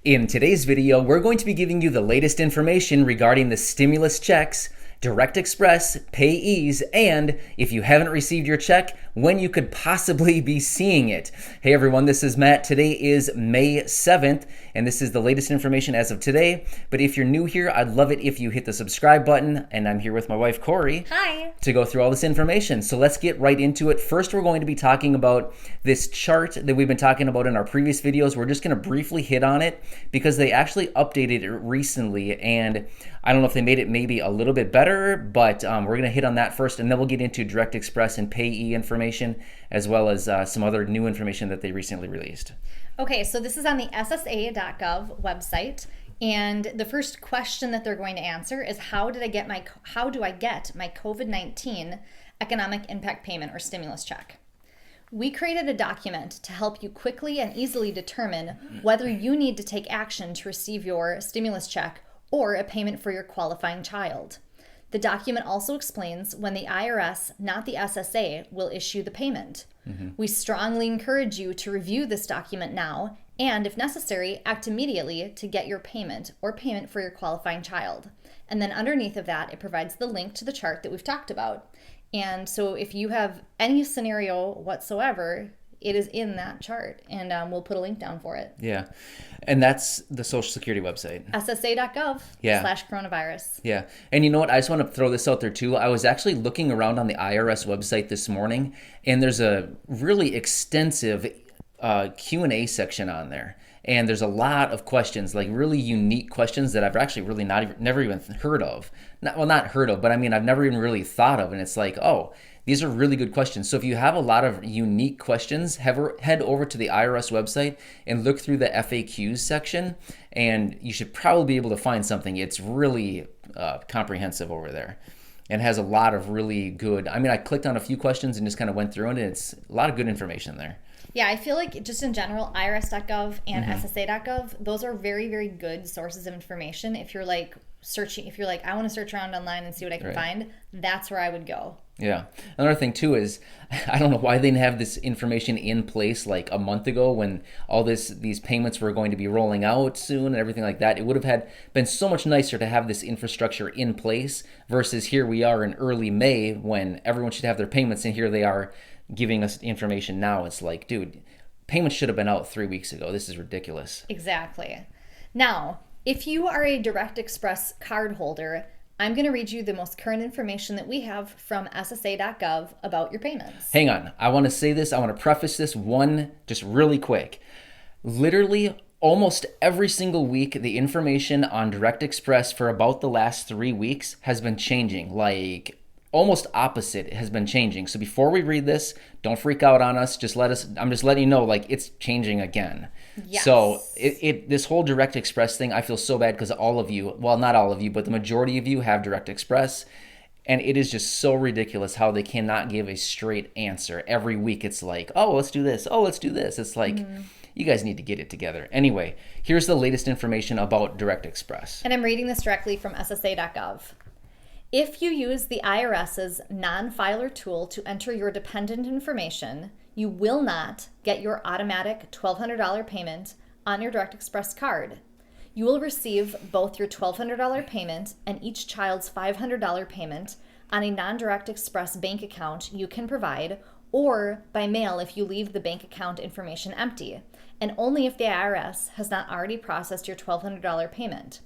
In today's video, we're going to be giving you the latest information regarding the stimulus checks, Direct Express, Payees, and if you haven't received your check, when you could possibly be seeing it. Hey everyone, this is Matt. Today is May 7th, and this is the latest information as of today. But if you're new here, I'd love it if you hit the subscribe button, and I'm here with my wife, Corey. Hi. To go through all this information. So let's get right into it. First, we're going to be talking about this chart that we've been talking about in our previous videos. We're just going to briefly hit on it because they actually updated it recently, and I don't know if they made it maybe a little bit better, but we're going to hit on that first, and then we'll get into Direct Express and Payee information, as well as some other new information that they recently released. Okay, so this is on the SSA.gov website, and the first question that they're going to answer is how do I get my COVID-19 economic impact payment or stimulus check? We created a document to help you quickly and easily determine whether you need to take action to receive your stimulus check or a payment for your qualifying child. The document also explains when the IRS, not the SSA, will issue the payment. We strongly encourage you to review this document now and, if necessary, act immediately to get your payment or payment for your qualifying child. And then underneath of that, it provides the link to the chart that we've talked about. And so if you have any scenario whatsoever, it is in that chart, and we'll put a link down for it. Yeah, and that's the Social Security website. SSA.gov/coronavirus. Yeah, and you know what? I just want to throw this out there too. I was actually looking around on the IRS website this morning, and there's a really extensive Q&A section on there. And there's a lot of questions, like really unique questions that I've actually really never even heard of. Not heard of, but I mean, I've never even really thought of. And it's like, oh, these are really good questions. So if you have a lot of unique questions, head over to the IRS website and look through the FAQs section, and you should probably be able to find something. It's really comprehensive over there and has a lot of really good, I mean, I clicked on a few questions and just kind of went through it, and it's a lot of good information there. Yeah, I feel like just in general, IRS.gov and SSA.gov, those are very, very good sources of information. If you're like searching, if you're like, I want to search around online and see what I can find, that's where I would go. Yeah. Another thing too is, I don't know why they didn't have this information in place like a month ago when all these payments were going to be rolling out soon and everything like that. It would have been so much nicer to have this infrastructure in place versus here we are in early May when everyone should have their payments, and here they are giving us information now. It's like, dude, payments should have been out 3 weeks ago. This is ridiculous. Exactly. Now, if you are a Direct Express card holder, I'm going to read you the most current information that we have from SSA.gov about your payments. Hang on. I want to say this. I want to preface this one just really quick. Literally, almost every single week, the information on Direct Express for about the last 3 weeks has been changing. Like, almost opposite has been changing. So before we read this, don't freak out on us. I'm just letting you know, like, it's changing again. Yes. So this whole Direct Express thing, I feel so bad because all of you, well, not all of you, but the majority of you have Direct Express. And it is just so ridiculous how they cannot give a straight answer. Every week it's like, oh, let's do this. Oh, let's do this. It's like, you guys need to get it together. Anyway, here's the latest information about Direct Express. And I'm reading this directly from SSA.gov. If you use the IRS's non-filer tool to enter your dependent information, you will not get your automatic $1,200 payment on your Direct Express card. You will receive both your $1,200 payment and each child's $500 payment on a non-Direct Express bank account you can provide, or by mail if you leave the bank account information empty, and only if the IRS has not already processed your $1,200 payment.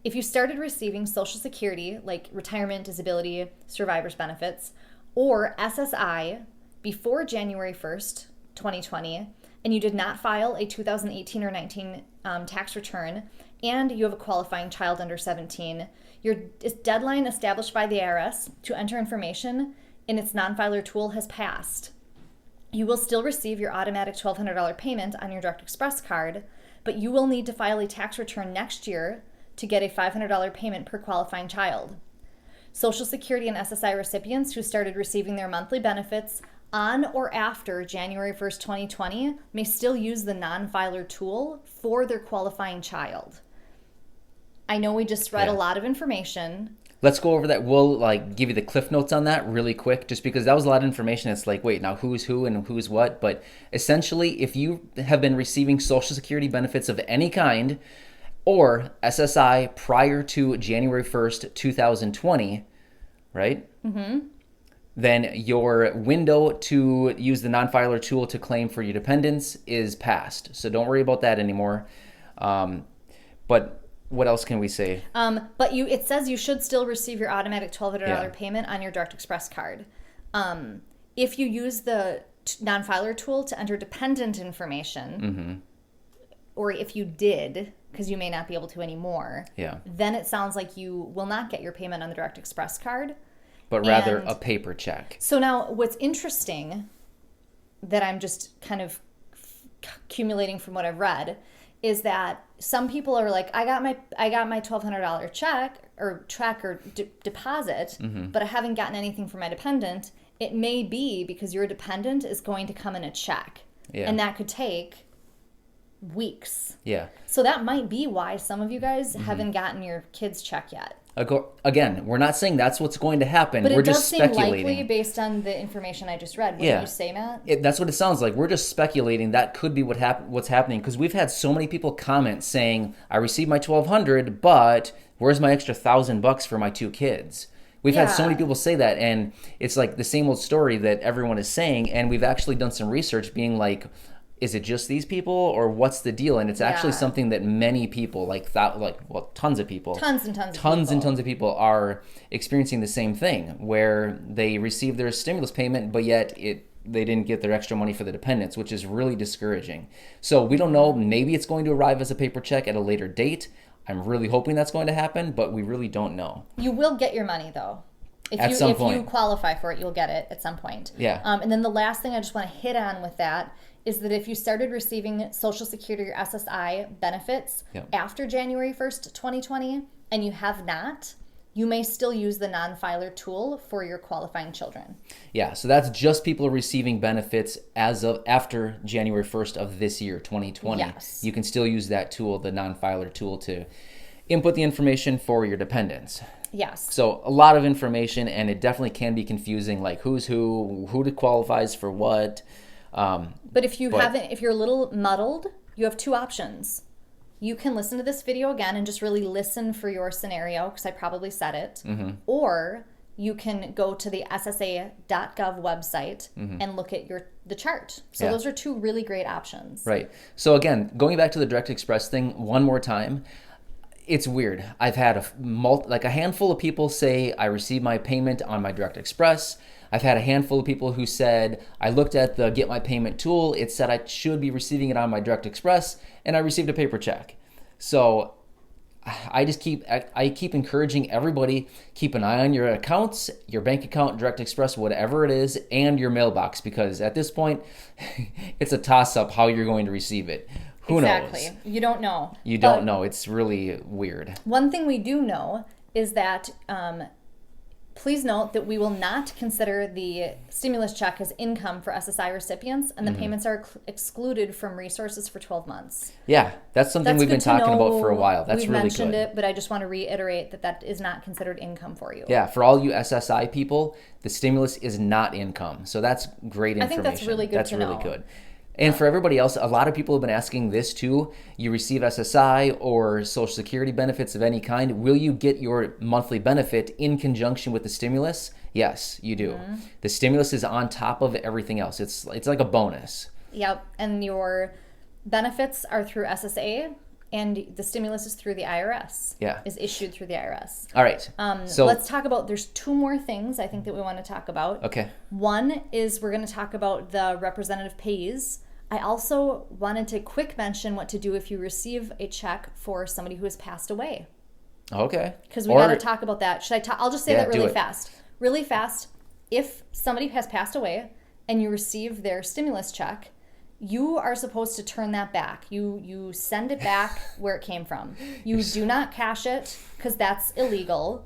If you started receiving Social Security, like retirement, disability, survivor's benefits, or SSI before January 1st, 2020, and you did not file a 2018 or 19 tax return, and you have a qualifying child under 17, your deadline established by the IRS to enter information in its non-filer tool has passed. You will still receive your automatic $1,200 payment on your Direct Express card, but you will need to file a tax return next year to get a $500 payment per qualifying child. Social Security and SSI recipients who started receiving their monthly benefits on or after January 1st, 2020 may still use the non-filer tool for their qualifying child. I know we just read a lot of information. let's go over that. We'll like give you the cliff notes on that really quick, just because that was a lot of information. It's like, wait, now who's who and who's what? But essentially, if you have been receiving Social Security benefits of any kind or SSI prior to January 1st, 2020, right? Then your window to use the non-filer tool to claim for your dependents is passed. So don't worry about that anymore. But what else can we say? But it says you should still receive your automatic $1,200 Yeah. payment on your Direct Express card. If you use the non-filer tool to enter dependent information, or if you did, because you may not be able to anymore, Yeah. then it sounds like you will not get your payment on the Direct Express card. But rather And- a paper check. So now what's interesting that I'm just kind of accumulating from what I've read is that some people are like, I got my $1,200 check or deposit, but I haven't gotten anything from my dependent. It may be because your dependent is going to come in a check, Yeah. and that could take weeks. Yeah. So that might be why some of you guys haven't gotten your kids' check yet. Again, we're not saying that's what's going to happen. But We're it does just seem speculating. likely based on the information I just read. What Yeah. did you say, Matt? That's what it sounds like. We're just speculating that could be what's happening, because we've had so many people comment saying, "I received my $1,200, but where's my extra $1,000 for my 2 kids?" We've had so many Yeah. people say that, and it's like the same old story that everyone is saying. And we've actually done some research, being like, is it just these people, or what's the deal? And it's actually Yeah. something that many people, tons of people, Tons and tons of tons and people. tons of people are experiencing the same thing, where they receive their stimulus payment, but yet they didn't get their extra money for the dependents, which is really discouraging. So we don't know. Maybe it's going to arrive as a paper check at a later date. I'm really hoping that's going to happen, but we really don't know. You will get your money though. If Some you point. qualify for it, you'll get it at some point. Yeah. And then the last thing I just want to hit on with that is that if you started receiving Social Security or SSI benefits Yep. after January 1st, 2020, and you have not, you may still use the non-filer tool for your qualifying children. Yeah, so that's just people receiving benefits as of after January 1st of this year, 2020. Yes. You can still use that tool, the non-filer tool, to input the information for your dependents. Yes. So a lot of information, and it definitely can be confusing, like who's who qualifies for what. But if you're a little muddled, you have 2 options. You can listen to this video again and just really listen for your scenario, because I probably said it. Or you can go to the SSA.gov website and look at the chart. So Yeah. those are 2 really great options. Right. So again, going back to the Direct Express thing one more time, it's weird. I've had a handful of people say I received my payment on my Direct Express. I've had a handful of people who said, I looked at the Get My Payment tool, it said I should be receiving it on my Direct Express, and I received a paper check. So I keep encouraging everybody, keep an eye on your accounts, your bank account, Direct Express, whatever it is, and your mailbox, because at this point, it's a toss-up how you're going to receive it. Who Exactly. knows? You don't know. You But don't know. It's really weird. One thing we do know is that please note that we will not consider the stimulus check as income for SSI recipients, and the payments are excluded from resources for 12 months. Yeah, that's something we've been good to talking about for a know. while. That's We've really mentioned good. it, but I just want to reiterate that is not considered income for you. Yeah, for all you SSI people, the stimulus is not income. So that's great I information. think that's really good That's to really know. good. And for everybody else, a lot of people have been asking this too. You receive SSI or Social Security benefits of any kind. Will you get your monthly benefit in conjunction with the stimulus? Yes, you do. The stimulus is on top of everything else. It's like a bonus. Yep. And your benefits are through SSA, and the stimulus is through the IRS. Yeah. Is issued through the IRS. All right. So Let's talk about, there's 2 more things I think that we want to talk about. okay. One is we're going to talk about the representative payees. I also wanted to quick mention what to do if you receive a check for somebody who has passed away, Okay. because we Or- got to talk about that. I'll just say Yeah, that do really it. fast. Really fast. If somebody has passed away and you receive their stimulus check, you are supposed to turn that back. You send it back where it came from. You do not cash it, because that's illegal.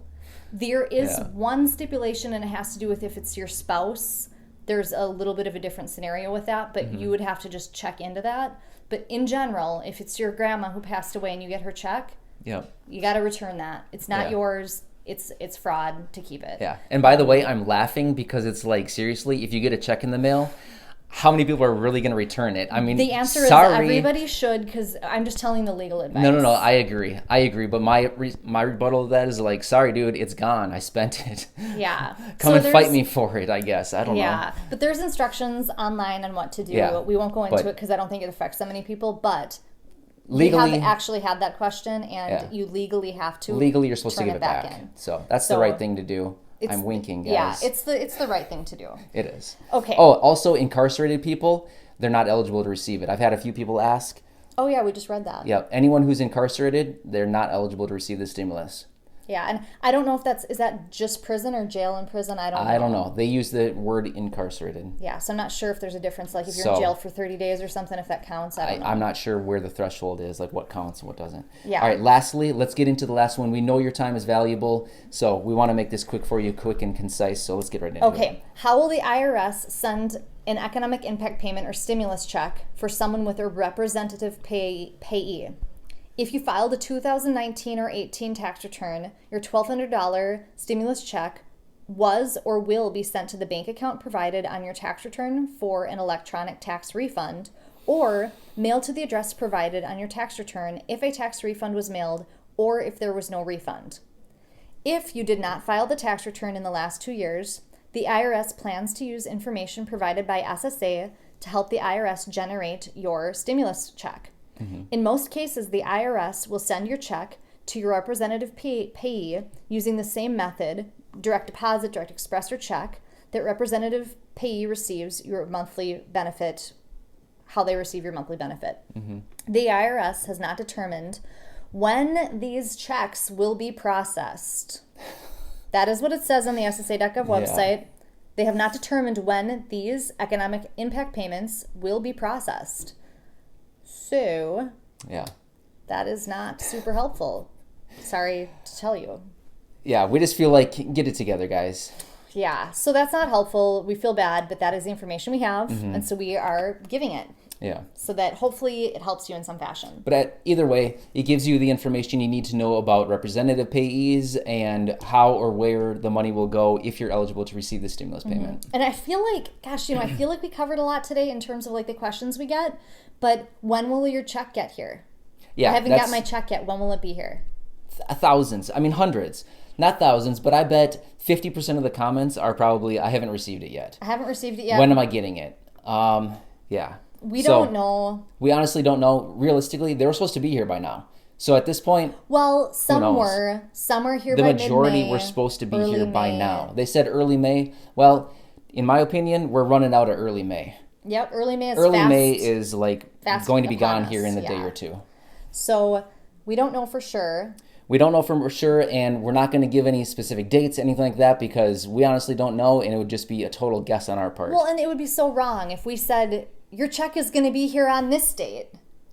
There is Yeah. one stipulation, and it has to do with if it's your spouse. There's a little bit of a different scenario with that, but you would have to just check into that. But in general, if it's your grandma who passed away and you get her check, Yeah. you got to return that. It's not Yeah. yours. it's fraud to keep it. Yeah. And by the way, I'm laughing because it's like, seriously, if you get a check in the mail, how many people are really going to return it? I mean, The answer is sorry. everybody should, because I'm just telling the legal advice. No. I agree. But my rebuttal to that is like, sorry, dude, it's gone. I spent it. Yeah. Come and fight me for it, I guess. I don't know. Yeah. But there's instructions online on what to do. Yeah. We won't go into it because I don't think it affects that many people. But Legally, we have actually had that question, and you legally have to. Legally, you're supposed to give it back. In. So that's the right thing to do. I'm winking, guys. Yeah, it's the right thing to do. It is. Okay. Oh, also incarcerated people, they're not eligible to receive it. I've had a few people ask. Oh yeah, we just read that. Yeah, anyone who's incarcerated, they're not eligible to receive the stimulus. Yeah, and I don't know if is that just prison or jail and prison? I don't know. They use the word incarcerated. Yeah, so I'm not sure if there's a difference, like if you're in jail for 30 days or something, if that counts. I don't know. I'm not sure where the threshold is, like what counts and what doesn't. Yeah. All right, lastly, let's get into the last one. We know your time is valuable, so we want to make this quick for you, quick and concise, so let's get right into it. Okay, how will the IRS send an economic impact payment or stimulus check for someone with a representative payee? If you filed a 2019 or 18 tax return, your $1,200 stimulus check was or will be sent to the bank account provided on your tax return for an electronic tax refund, or mailed to the address provided on your tax return if a tax refund was mailed or if there was no refund. If you did not file the tax return in the last 2 years, the IRS plans to use information provided by SSA to help the IRS generate your stimulus check. In most cases, the IRS will send your check to your representative payee using the same method, direct deposit, direct express, or check, that representative payee receives your monthly benefit, how they receive your monthly benefit. The IRS has not determined when these checks will be processed. That is what it says on the SSA.gov website. They have not determined when these economic impact payments will be processed. So, that is not super helpful. Sorry to tell you. Yeah, we just feel like, get it together, guys. Yeah, so that's not helpful. We feel bad, but that is the information we have, and so we are giving it. Yeah. So that hopefully it helps you in some fashion. But either way, it gives you the information you need to know about representative payees and how or where the money will go if you're eligible to receive the stimulus payment. And I feel like, gosh, I feel like we covered a lot today in terms of like the questions we get, but when will your check get here? Yeah, I haven't got my check yet. When will it be here? Thousands. I mean, hundreds. Not thousands, but I bet 50% of the comments are probably, I haven't received it yet. I haven't received it yet. When am I getting it? Yeah. We don't know. We honestly don't know. Realistically, they were supposed to be here by now. So at this point, well, some were here by mid-May. The majority were supposed to be here by now. They said early May. Well, in my opinion, we're running out of early May. Yep, early May is Early May is like going to be gone us. here in a day or two. So we don't know for sure. We don't know for sure, and we're not going to give any specific dates, anything like that, because we honestly don't know, and it would just be a total guess on our part. Well, and it would be so wrong if we said, your check is going to be here on this date.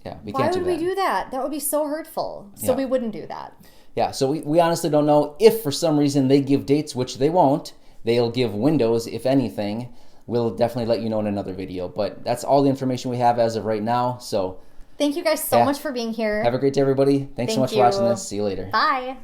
Yeah, we can't do that. Why would we do that? That would be so hurtful. So we wouldn't do that. Yeah, so we honestly don't know. If for some reason they give dates, which they won't, they'll give windows, if anything. We'll definitely let you know in another video. But that's all the information we have as of right now. So thank you guys so much for being here. Have a great day, everybody. Thanks so much for watching this. See you later. Bye.